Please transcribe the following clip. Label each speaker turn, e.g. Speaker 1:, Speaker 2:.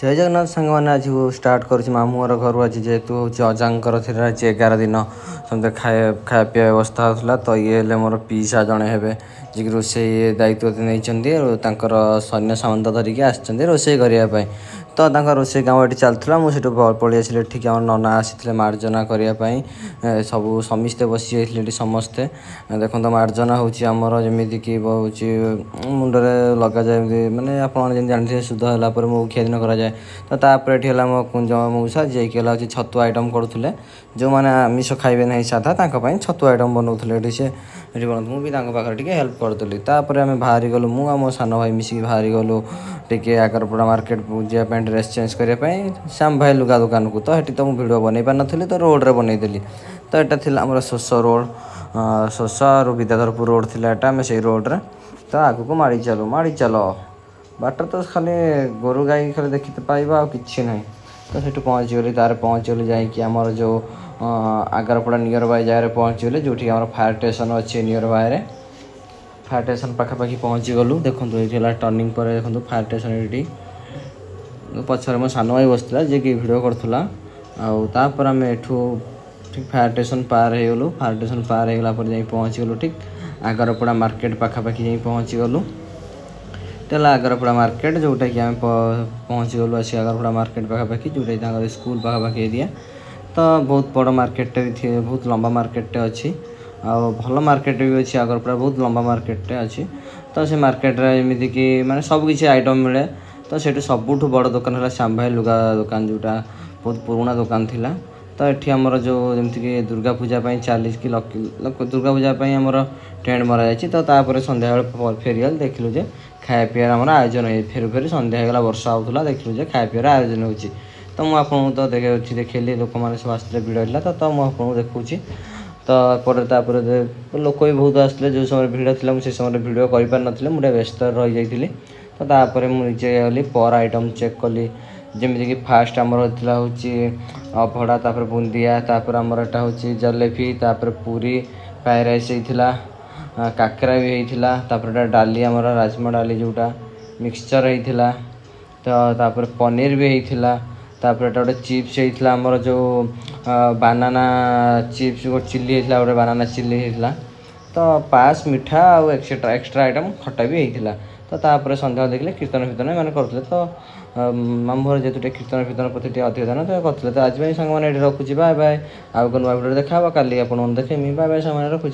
Speaker 1: जय जगन्नाथ सांग मैंने आज स्टार्ट कर मामूर घर आज जेहेतु हूँ अजांकर थी आज 11 दिन समझे खाया पीवा व्यवस्था होता तो ये मोर पीसा जड़े हे जी रोसे दायित्व नहीं सैन्य सामंत धरिकी आसते रोसे करने तो रोसे काम ये चलता मुझे पलि आसी ठीक आम नना आसी मार्जना करने सब समस्ते बसी जाइए समस्ते देखो मार्जना होमर जमीक हूँ मुंडे लग जाए मैंने आप जानते शुद्ध है मुखिया दिन कराए तो तापर ये मो कुंज मऊसा जी कि छतु आइटम करुले जो मैंने आमिष खाइबे ना साधा छतु आइटम बनाऊे सी मुझे पाखे हेल्प करदेली तापर आम बाहरी गलु मु मो सान भाई मिसिक बाहरी गलु टे आगरपड़ा मार्केट जावाई ड्रेस चेंज करने श्याम भाई लुगा दुकान को तो ये तो मुझे भिड बन पार नी तो रोड्रे बनईदेली तो यहाँ थी आम शोष रोड शोष और विद्याधरपुर रोड थी आम से रोड्रे तो आग को माड़ी चल बाट तो खाली गोरु गाई खाली देखी तो पाइबा कि ना तो सीठू पहुँचीगली तार पहुँचीगली जामर जो आगरपड़ा नियर बाय जगह पहुँचीगली जो फायर स्टेशन अच्छे नियर बाय फायर स्टेशन पाखापाखि पहुँचीगलु देखो ये टर्निंग पर देखो फायर स्टेशन ये पचर मो सान भाई बसला जी कि भिड करूला आपर आम एठू ठीक फायर स्टेशन पार हो गलु फायर स्टेशन पार हो गला पहुँचीगलु ठीक आगरपड़ा मार्केट पाखापाखि जाई पहुँचीगलु तेला आगरपड़ा मार्केट जोटा कि आम पहुँचीगलु आस आगरपड़ा मार्केट पाखापाखि जोटा स्कूल पाखापाखि एरिया तो बहुत बड़ मार्केट भी थी बहुत लंबा मार्केट अच्छी आ भल मार्केट भी अच्छी आगरपड़ा बहुत लंबा मार्केट अच्छी तो से मार्केट एमती कि माने सब किसी आइटम मिले तो से सबुठ बड़ दुकान है श्याम भाई लुगा दुकान जोटा बहुत पुराना दुकान थिला तो ये आमर जो जमीक दुर्गा पूजा चली कि दुर्गा पूजा आमर टेंट मरा जाए तो तापर सन्ध्या फेरीगल देखिलु जे खाया पीवार आम आयोजन हो फेरी फेरी सन्ध्या होगा वर्षा होता देखिलु जे खाया पीवार आयोजन हो तो मुझे तो देखिली लोक मैंने सब आसते भिड़ होता तो मुझे देखुची तो लोक भी बहुत आसते जो समय भिड़ थी मुझे समय भिड कर पार नी मुझे व्यस्त रही जाइली तो तापर मुझे गली पर आइटम चेक कली जमीक कि फास्ट आमर हूँ अभड़ा तापर बुंदिया तापर आमर एटा हूँ जलेबी तापर पूरी फ्राए राइस होता काकरा भी होता तापर डाली आमर राजमा डाली जोटा मिक्सचर होता तो तापर पनीर भी होता तापर एटा गोटे चिप्स होता आमर जो बानाना चिप्स गोटे चिल्ली होता गोटे बानाना चिल्ली होता तो पास मिठा और एक्सट्रा आइटम खटा भी होता तो तापर सन्ध्या देखले कीर्तन फीर्तन मैंने करते तो मामूर जेहतु कीर्तन फीर्तन प्रति अधिक ध्यान तो करते तो आज सांग मैंने रखुची बाय बाय आउ नुआ भिडियो देखा काली आपको देखेमी बाय बाय सांग रखुची।